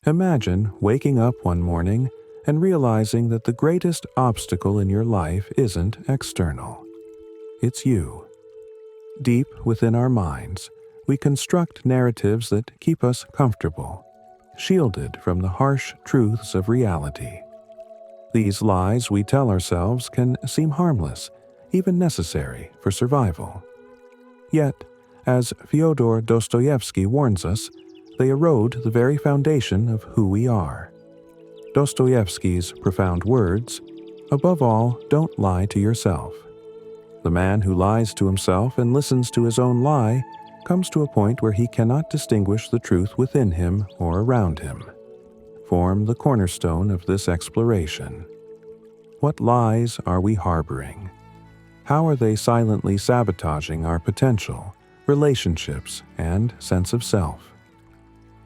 Imagine waking up one morning and realizing that the greatest obstacle in your life isn't external. It's you. Deep within our minds, we construct narratives that keep us comfortable, shielded from the harsh truths of reality. These lies we tell ourselves can seem harmless, even necessary for survival. Yet, as Fyodor Dostoevsky warns us, they erode the very foundation of who we are. Dostoevsky's profound words, "Above all, don't lie to yourself." The man who lies to himself and listens to his own lie comes to a point where he cannot distinguish the truth within him or around him, form the cornerstone of this exploration. What lies are we harboring? How are they silently sabotaging our potential, relationships, and sense of self?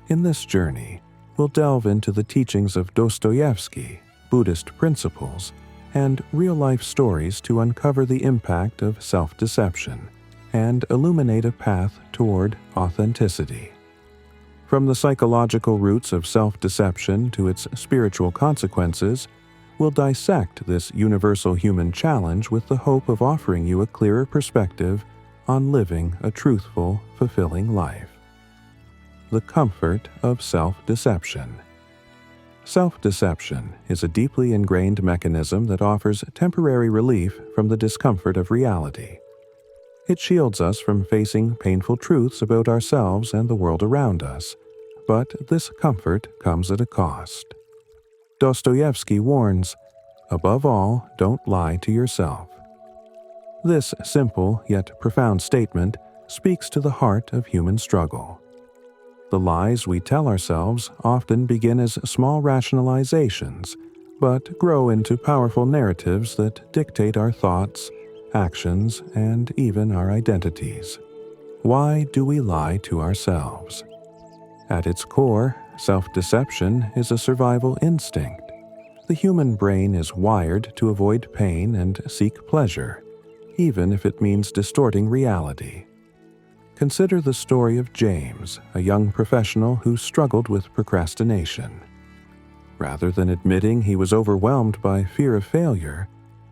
In this journey, we'll delve into the teachings of Dostoevsky, Buddhist principles, and real-life stories to uncover the impact of self-deception and illuminate a path toward authenticity. From the psychological roots of self-deception to its spiritual consequences, we'll dissect this universal human challenge with the hope of offering you a clearer perspective on living a truthful, fulfilling life. The comfort of self-deception. Self-deception is a deeply ingrained mechanism that offers temporary relief from the discomfort of reality. It shields us from facing painful truths about ourselves and the world around us, but this comfort comes at a cost. Dostoevsky warns, "Above all, don't lie to yourself." This simple yet profound statement speaks to the heart of human struggle. The lies we tell ourselves often begin as small rationalizations, but grow into powerful narratives that dictate our thoughts, actions, and even our identities. Why do we lie to ourselves? At its core, self-deception is a survival instinct. The human brain is wired to avoid pain and seek pleasure, even if it means distorting reality. Consider the story of James, a young professional who struggled with procrastination. Rather than admitting he was overwhelmed by fear of failure,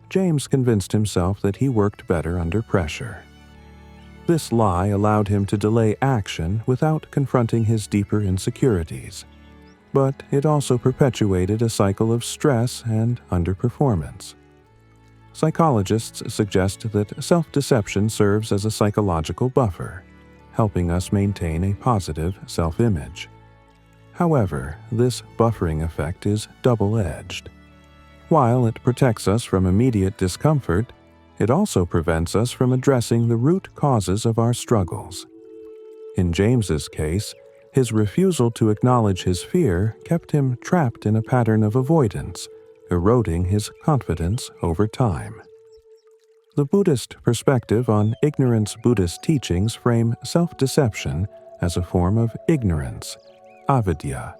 James convinced himself that he worked better under pressure. This lie allowed him to delay action without confronting his deeper insecurities, but it also perpetuated a cycle of stress and underperformance. Psychologists suggest that self-deception serves as a psychological buffer, helping us maintain a positive self-image. However, this buffering effect is double-edged. While it protects us from immediate discomfort, it also prevents us from addressing the root causes of our struggles. In James's case, his refusal to acknowledge his fear kept him trapped in a pattern of avoidance, eroding his confidence over time. The Buddhist perspective on ignorance Buddhist teachings frame self-deception as a form of ignorance, avidya,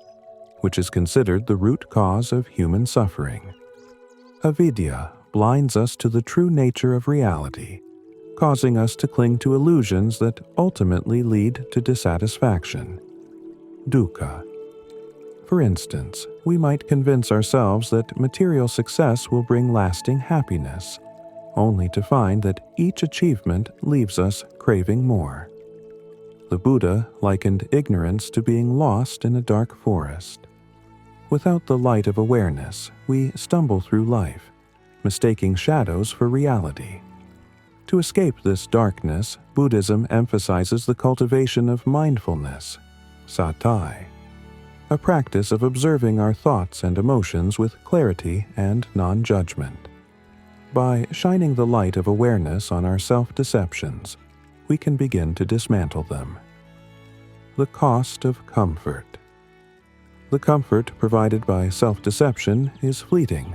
which is considered the root cause of human suffering. Avidya blinds us to the true nature of reality, causing us to cling to illusions that ultimately lead to dissatisfaction. Dukkha. For instance, we might convince ourselves that material success will bring lasting happiness, only to find that each achievement leaves us craving more. The Buddha likened ignorance to being lost in a dark forest. Without the light of awareness, we stumble through life, mistaking shadows for reality. To escape this darkness, Buddhism emphasizes the cultivation of mindfulness, sati, a practice of observing our thoughts and emotions with clarity and non-judgment. By shining the light of awareness on our self-deceptions, we can begin to dismantle them. The cost of comfort. The comfort provided by self-deception is fleeting.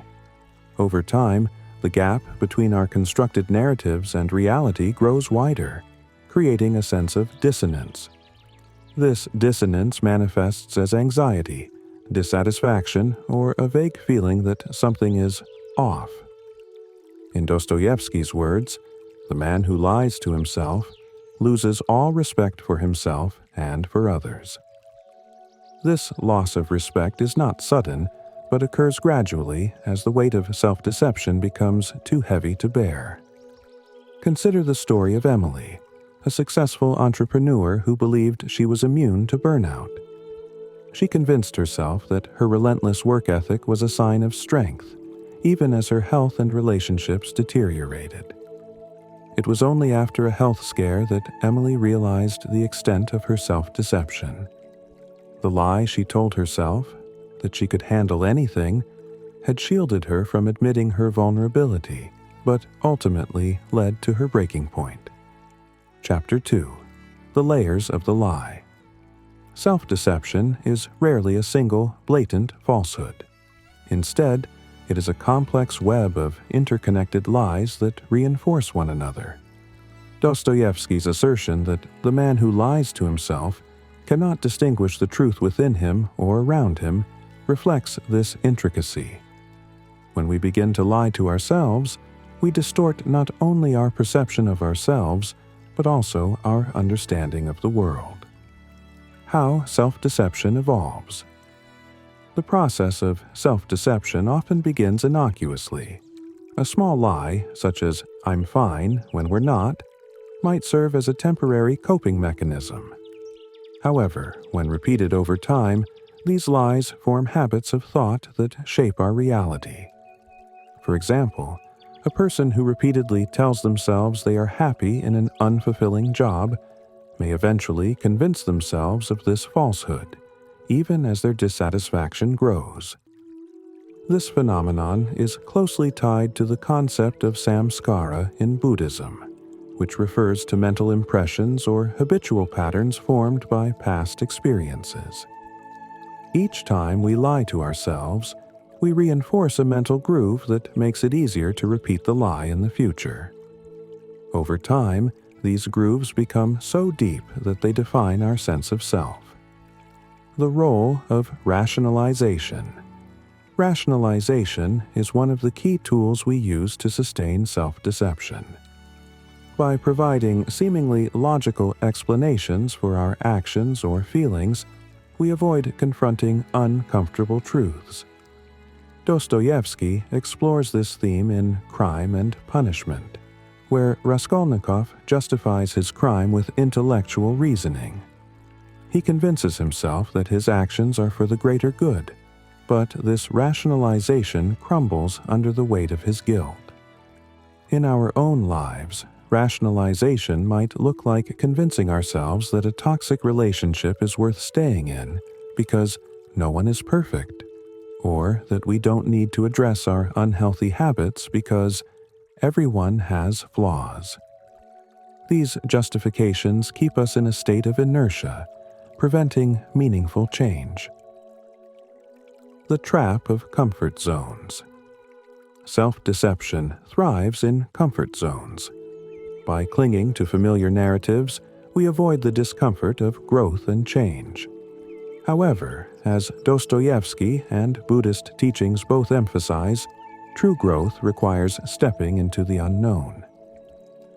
Over time, the gap between our constructed narratives and reality grows wider, creating a sense of dissonance. This dissonance manifests as anxiety, dissatisfaction, or a vague feeling that something is off. In Dostoevsky's words, the man who lies to himself loses all respect for himself and for others. This loss of respect is not sudden, but occurs gradually as the weight of self-deception becomes too heavy to bear. Consider the story of Emily, a successful entrepreneur who believed she was immune to burnout. She convinced herself that her relentless work ethic was a sign of strength, even as her health and relationships deteriorated. It was only after a health scare that Emily realized the extent of her self-deception. The lie she told herself, that she could handle anything, had shielded her from admitting her vulnerability, but ultimately led to her breaking point. Chapter 2. The Layers of the Lie. Self-deception is rarely a single, blatant falsehood. Instead, it is a complex web of interconnected lies that reinforce one another. Dostoevsky's assertion that the man who lies to himself cannot distinguish the truth within him or around him reflects this intricacy. When we begin to lie to ourselves, we distort not only our perception of ourselves, but also our understanding of the world. How self-deception evolves. The process of self-deception often begins innocuously. A small lie, such as "I'm fine" when we're not, might serve as a temporary coping mechanism. However, when repeated over time, these lies form habits of thought that shape our reality. For example, a person who repeatedly tells themselves they are happy in an unfulfilling job may eventually convince themselves of this falsehood, even as their dissatisfaction grows. This phenomenon is closely tied to the concept of samskara in Buddhism, which refers to mental impressions or habitual patterns formed by past experiences. Each time we lie to ourselves, we reinforce a mental groove that makes it easier to repeat the lie in the future. Over time, these grooves become so deep that they define our sense of self. The role of rationalization. Rationalization is one of the key tools we use to sustain self-deception. By providing seemingly logical explanations for our actions or feelings, we avoid confronting uncomfortable truths. Dostoevsky explores this theme in Crime and Punishment, where Raskolnikov justifies his crime with intellectual reasoning. He convinces himself that his actions are for the greater good, but this rationalization crumbles under the weight of his guilt. In our own lives, rationalization might look like convincing ourselves that a toxic relationship is worth staying in because no one is perfect, or that we don't need to address our unhealthy habits because everyone has flaws. These justifications keep us in a state of inertia, preventing meaningful change. The trap of comfort zones. Self-deception thrives in comfort zones. By clinging to familiar narratives, we avoid the discomfort of growth and change. However, as Dostoevsky and Buddhist teachings both emphasize, true growth requires stepping into the unknown.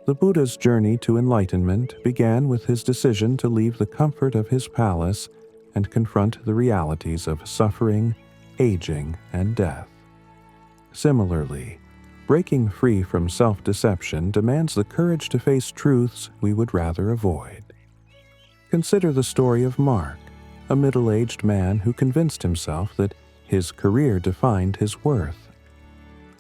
The Buddha's journey to enlightenment began with his decision to leave the comfort of his palace and confront the realities of suffering, aging, and death. Similarly, breaking free from self-deception demands the courage to face truths we would rather avoid. Consider the story of Mark, a middle-aged man who convinced himself that his career defined his worth.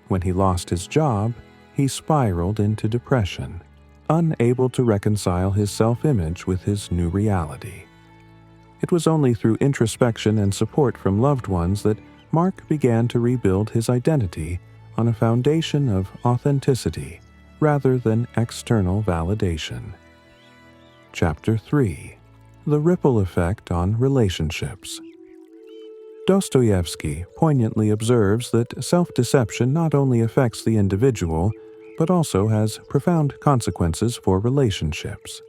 When he lost his job, he spiraled into depression, unable to reconcile his self-image with his new reality. It was only through introspection and support from loved ones that Mark began to rebuild his identity on a foundation of authenticity rather than external validation. Chapter 3. The Ripple Effect on Relationships. Dostoevsky poignantly observes that self-deception not only affects the individual, but also has profound consequences for relationships.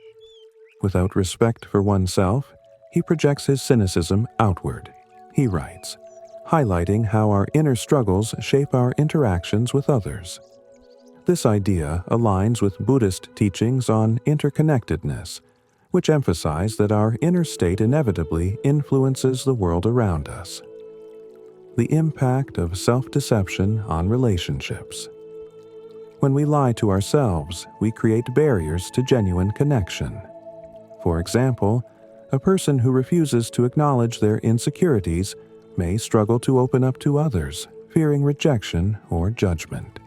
Without respect for oneself, he projects his cynicism outward, he writes, highlighting how our inner struggles shape our interactions with others. This idea aligns with Buddhist teachings on interconnectedness, which emphasize that our inner state inevitably influences the world around us. The impact of self-deception on relationships. When we lie to ourselves, we create barriers to genuine connection. For example, a person who refuses to acknowledge their insecurities may struggle to open up to others, fearing rejection or judgment.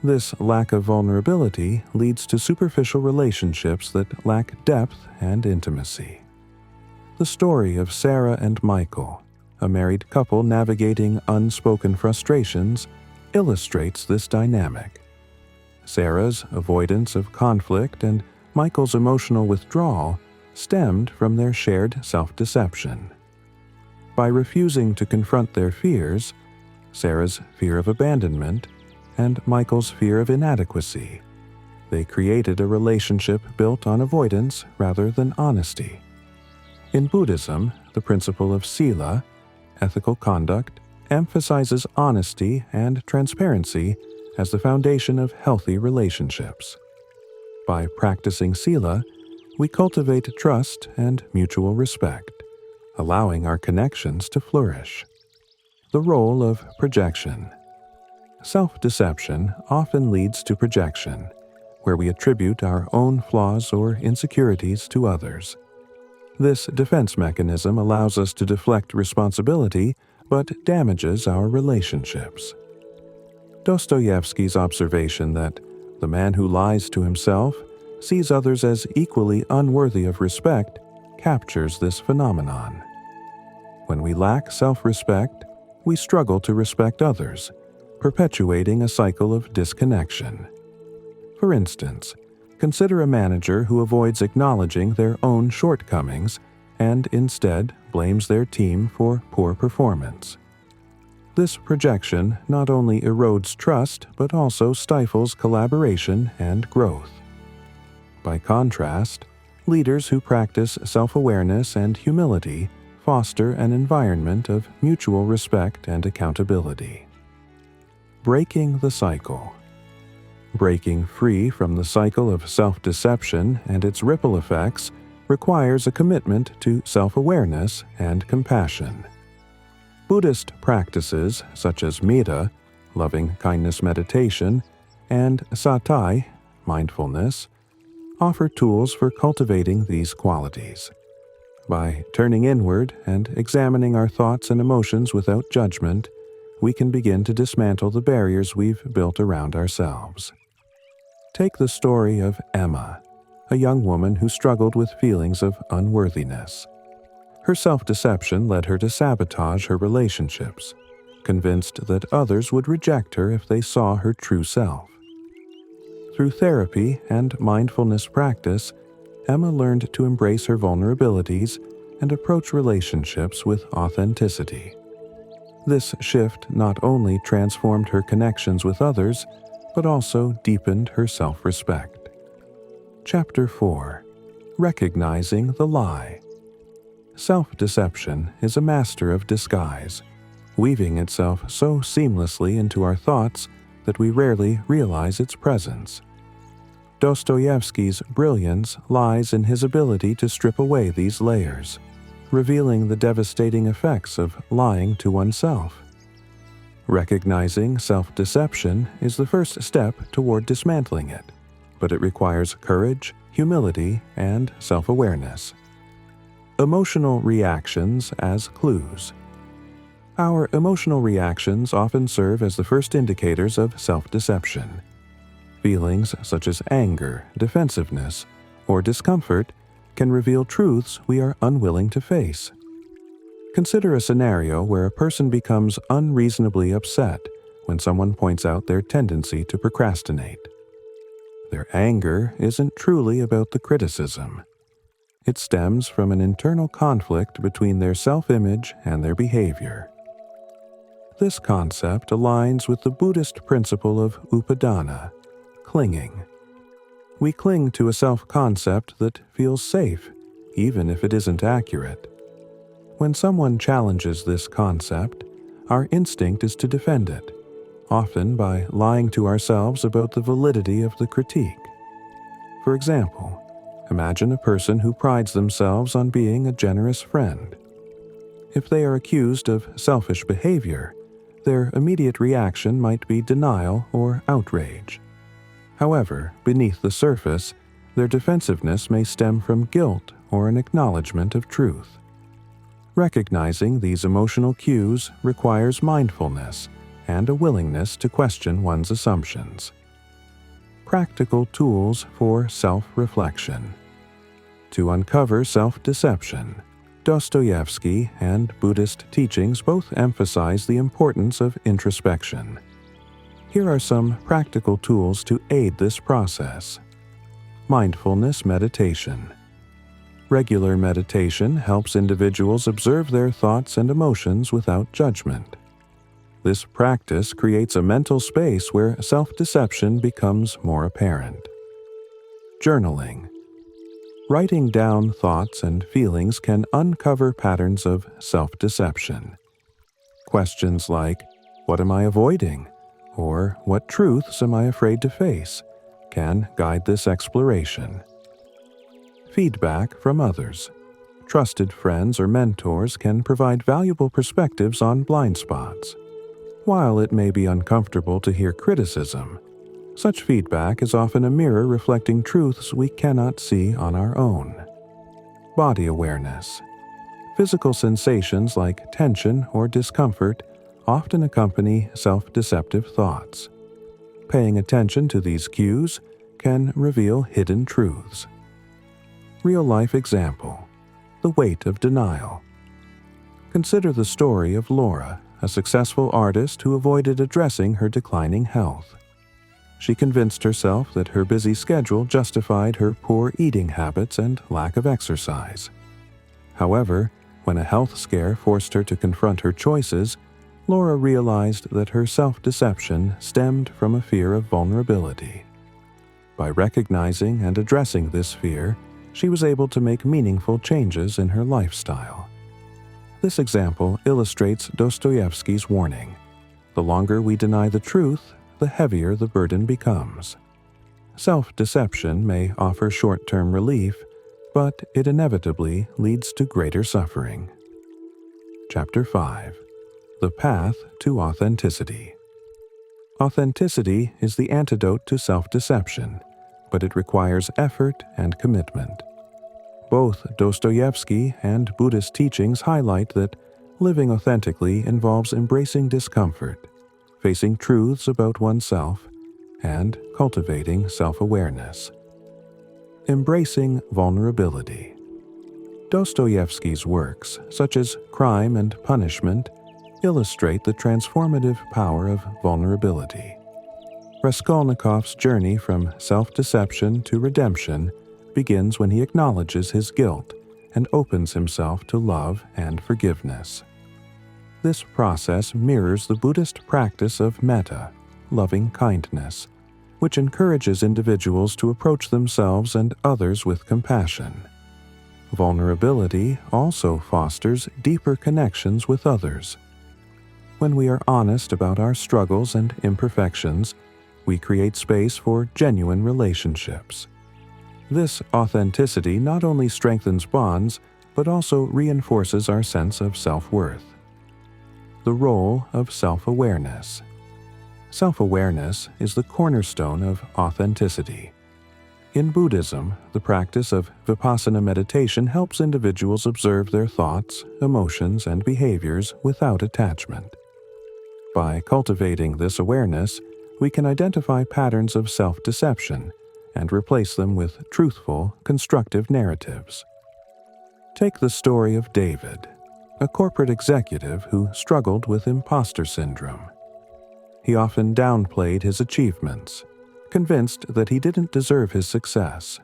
This lack of vulnerability leads to superficial relationships that lack depth and intimacy. The story of Sarah and Michael, a married couple navigating unspoken frustrations, illustrates this dynamic. Sarah's avoidance of conflict and Michael's emotional withdrawal stemmed from their shared self-deception. By refusing to confront their fears, Sarah's fear of abandonment and Michael's fear of inadequacy, they created a relationship built on avoidance rather than honesty. In Buddhism, the principle of sila, ethical conduct, emphasizes honesty and transparency as the foundation of healthy relationships. By practicing sila, we cultivate trust and mutual respect, allowing our connections to flourish. The role of projection. Self-deception often leads to projection, where we attribute our own flaws or insecurities to others. This defense mechanism allows us to deflect responsibility but damages our relationships. Dostoevsky's observation that the man who lies to himself sees others as equally unworthy of respect captures this phenomenon. When we lack self-respect, we struggle to respect others, perpetuating a cycle of disconnection. For instance, consider a manager who avoids acknowledging their own shortcomings and instead blames their team for poor performance. This projection not only erodes trust but also stifles collaboration and growth. By contrast, leaders who practice self-awareness and humility foster an environment of mutual respect and accountability. Breaking the cycle. Breaking free from the cycle of self-deception and its ripple effects requires a commitment to self-awareness and compassion. Buddhist practices such as metta, loving-kindness meditation, and sati, mindfulness, offer tools for cultivating these qualities. By turning inward and examining our thoughts and emotions without judgment, we can begin to dismantle the barriers we've built around ourselves. Take the story of Emma, a young woman who struggled with feelings of unworthiness. Her self-deception led her to sabotage her relationships, convinced that others would reject her if they saw her true self. Through therapy and mindfulness practice, Emma learned to embrace her vulnerabilities and approach relationships with authenticity. This shift not only transformed her connections with others, but also deepened her self-respect. Chapter 4. Recognizing the Lie. Self-deception is a master of disguise, weaving itself so seamlessly into our thoughts that we rarely realize its presence. Dostoevsky's brilliance lies in his ability to strip away these layers, revealing the devastating effects of lying to oneself. Recognizing self-deception is the first step toward dismantling it, but it requires courage, humility, and self-awareness. Emotional reactions as clues. Our emotional reactions often serve as the first indicators of self-deception. Feelings such as anger, defensiveness, or discomfort can reveal truths we are unwilling to face. Consider a scenario where a person becomes unreasonably upset when someone points out their tendency to procrastinate. Their anger isn't truly about the criticism. It stems from an internal conflict between their self-image and their behavior. This concept aligns with the Buddhist principle of upadana, clinging. We cling to a self-concept that feels safe, even if it isn't accurate. When someone challenges this concept, our instinct is to defend it, often by lying to ourselves about the validity of the critique. For example, Imagine a person who prides themselves on being a generous friend. If they are accused of selfish behavior, their immediate reaction might be denial or outrage. However, beneath the surface, their defensiveness may stem from guilt or an acknowledgement of truth. Recognizing these emotional cues requires mindfulness and a willingness to question one's assumptions. Practical tools for self-reflection. To uncover self-deception, Dostoevsky and Buddhist teachings both emphasize the importance of introspection. Here are some practical tools to aid this process. Mindfulness meditation. Regular meditation helps individuals observe their thoughts and emotions without judgment. This practice creates a mental space where self-deception becomes more apparent. Journaling. Writing down thoughts and feelings can uncover patterns of self-deception. Questions like, "What am I avoiding?" or "What truths am I afraid to face?" can guide this exploration. Feedback from others. Trusted friends or mentors can provide valuable perspectives on blind spots. While it may be uncomfortable to hear criticism, such feedback is often a mirror reflecting truths we cannot see on our own. Body awareness. Physical sensations like tension or discomfort often accompany self-deceptive thoughts. Paying attention to these cues can reveal hidden truths. Real-life example: the weight of denial. Consider the story of Laura, a successful artist who avoided addressing her declining health. She convinced herself that her busy schedule justified her poor eating habits and lack of exercise. However, when a health scare forced her to confront her choices, Laura realized that her self-deception stemmed from a fear of vulnerability. By recognizing and addressing this fear, she was able to make meaningful changes in her lifestyle. This example illustrates Dostoevsky's warning: the longer we deny the truth, the heavier the burden becomes. Self-deception may offer short-term relief, but it inevitably leads to greater suffering. Chapter 5. The Path to Authenticity. Authenticity is the antidote to self-deception, but it requires effort and commitment. Both Dostoevsky and Buddhist teachings highlight that living authentically involves embracing discomfort, facing truths about oneself, and cultivating self-awareness. Embracing vulnerability. Dostoevsky's works, such as Crime and Punishment, illustrate the transformative power of vulnerability. Raskolnikov's journey from self-deception to redemption begins when he acknowledges his guilt and opens himself to love and forgiveness. This process mirrors the Buddhist practice of metta, loving kindness, which encourages individuals to approach themselves and others with compassion. Vulnerability also fosters deeper connections with others. When we are honest about our struggles and imperfections, we create space for genuine relationships. This authenticity not only strengthens bonds, but also reinforces our sense of self-worth. The role of self-awareness. Self-awareness is the cornerstone of authenticity. In Buddhism, the practice of vipassana meditation helps individuals observe their thoughts, emotions, and behaviors without attachment. By cultivating this awareness, we can identify patterns of self-deception and replace them with truthful, constructive narratives. Take the story of David, a corporate executive who struggled with imposter syndrome. He often downplayed his achievements, convinced that he didn't deserve his success.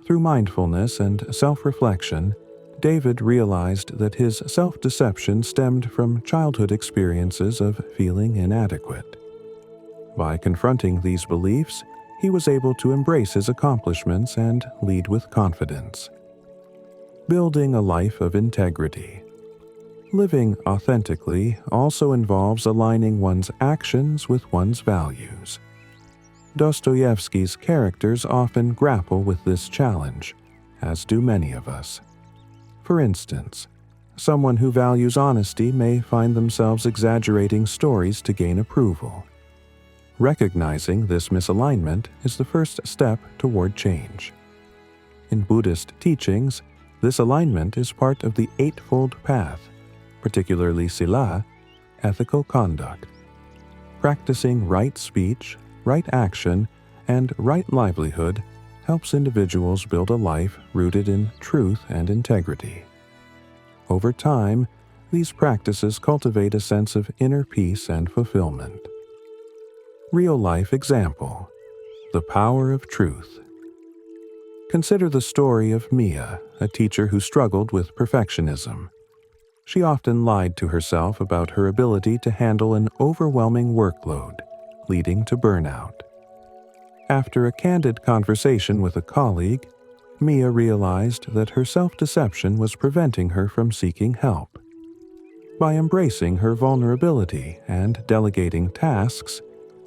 Through mindfulness and self-reflection, David realized that his self-deception stemmed from childhood experiences of feeling inadequate. By confronting these beliefs, he was able to embrace his accomplishments and lead with confidence. Building a life of integrity. Living authentically also involves aligning one's actions with one's values. Dostoevsky's characters often grapple with this challenge, as do many of us. For instance, someone who values honesty may find themselves exaggerating stories to gain approval. Recognizing this misalignment is the first step toward change. In Buddhist teachings, this alignment is part of the Eightfold Path, particularly sila, ethical conduct. Practicing right speech, right action, and right livelihood helps individuals build a life rooted in truth and integrity. Over time, these practices cultivate a sense of inner peace and fulfillment. Real-life example: the power of truth. Consider the story of Mia, a teacher who struggled with perfectionism. She often lied to herself about her ability to handle an overwhelming workload, leading to burnout. After a candid conversation with a colleague, Mia realized that her self-deception was preventing her from seeking help. By embracing her vulnerability and delegating tasks,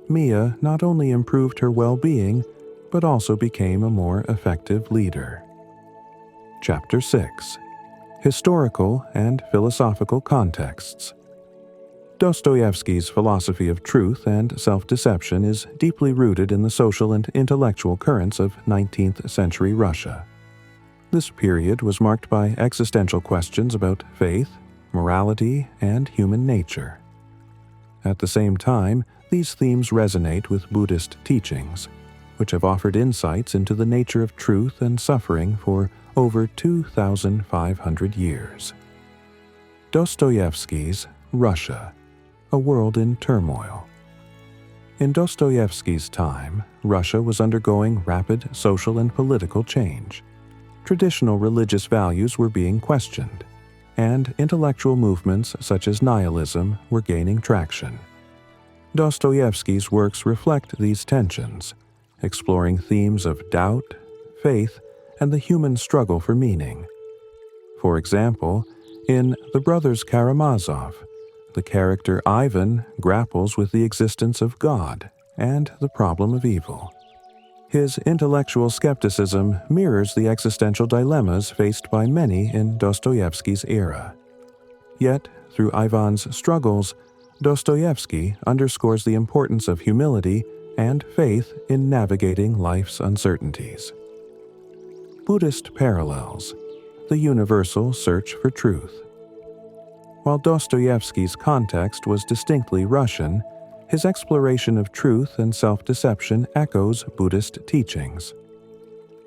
Mia not only improved her well-being, but also became a more effective leader. Chapter 6: Historical and Philosophical Contexts. Dostoevsky's philosophy of truth and self-deception is deeply rooted in the social and intellectual currents of 19th century Russia. This period was marked by existential questions about faith, morality, and human nature. At the same time, these themes resonate with Buddhist teachings, which have offered insights into the nature of truth and suffering for over 2,500 years. Dostoevsky's Russia, a world in turmoil. In Dostoevsky's time, Russia was undergoing rapid social and political change. Traditional religious values were being questioned, and intellectual movements such as nihilism were gaining traction. Dostoevsky's works reflect these tensions, exploring themes of doubt, faith, and the human struggle for meaning. For example, in The Brothers Karamazov, the character Ivan grapples with the existence of God and the problem of evil. His intellectual skepticism mirrors the existential dilemmas faced by many in Dostoevsky's era. Yet, through Ivan's struggles, Dostoevsky underscores the importance of humility and faith in navigating life's uncertainties. Buddhist parallels: the universal search for truth. While Dostoevsky's context was distinctly Russian, his exploration of truth and self-deception echoes Buddhist teachings.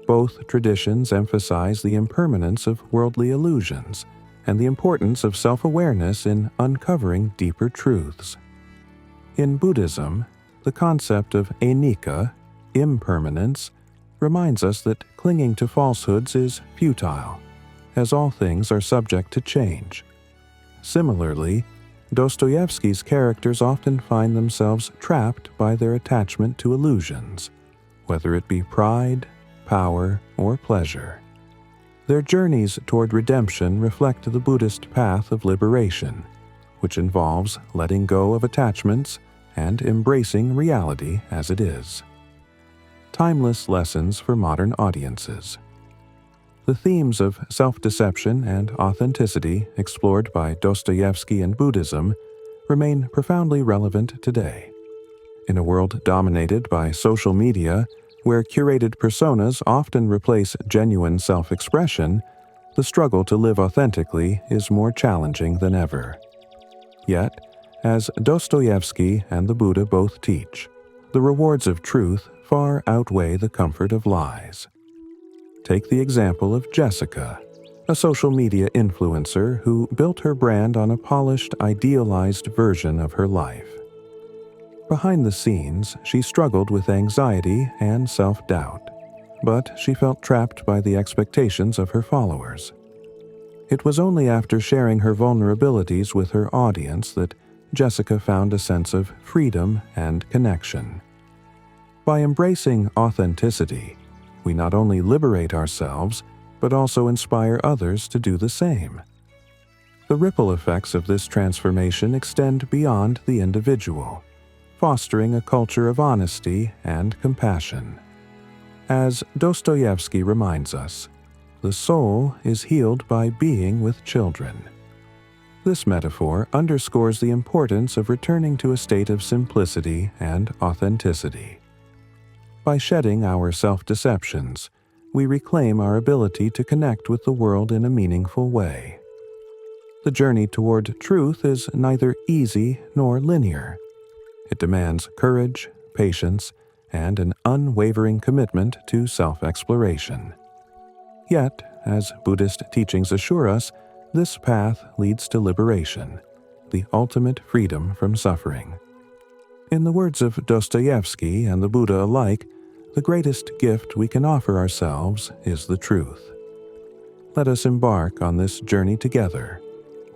Both traditions emphasize the impermanence of worldly illusions and the importance of self-awareness in uncovering deeper truths. In Buddhism, the concept of anicca, impermanence, reminds us that clinging to falsehoods is futile, as all things are subject to change. Similarly, Dostoevsky's characters often find themselves trapped by their attachment to illusions, whether it be pride, power, or pleasure. Their journeys toward redemption reflect the Buddhist path of liberation, which involves letting go of attachments and embracing reality as it is. Timeless lessons for modern audiences. The themes of self-deception and authenticity explored by Dostoevsky and Buddhism remain profoundly relevant today. In a world dominated by social media, where curated personas often replace genuine self-expression, the struggle to live authentically is more challenging than ever. Yet, as Dostoevsky and the Buddha both teach, the rewards of truth far outweigh the comfort of lies. Take the example of Jessica, a social media influencer who built her brand on a polished, idealized version of her life. Behind the scenes, she struggled with anxiety and self-doubt, but she felt trapped by the expectations of her followers. It was only after sharing her vulnerabilities with her audience that Jessica found a sense of freedom and connection. By embracing authenticity, we not only liberate ourselves, but also inspire others to do the same. The ripple effects of this transformation extend beyond the individual, fostering a culture of honesty and compassion. As Dostoevsky reminds us, the soul is healed by being with children. This metaphor underscores the importance of returning to a state of simplicity and authenticity. By shedding our self-deceptions, we reclaim our ability to connect with the world in a meaningful way. The journey toward truth is neither easy nor linear. It demands courage, patience, and an unwavering commitment to self-exploration. Yet, as Buddhist teachings assure us, this path leads to liberation, the ultimate freedom from suffering. In the words of Dostoevsky and the Buddha alike, the greatest gift we can offer ourselves is the truth. Let us embark on this journey together,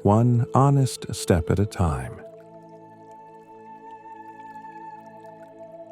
one honest step at a time.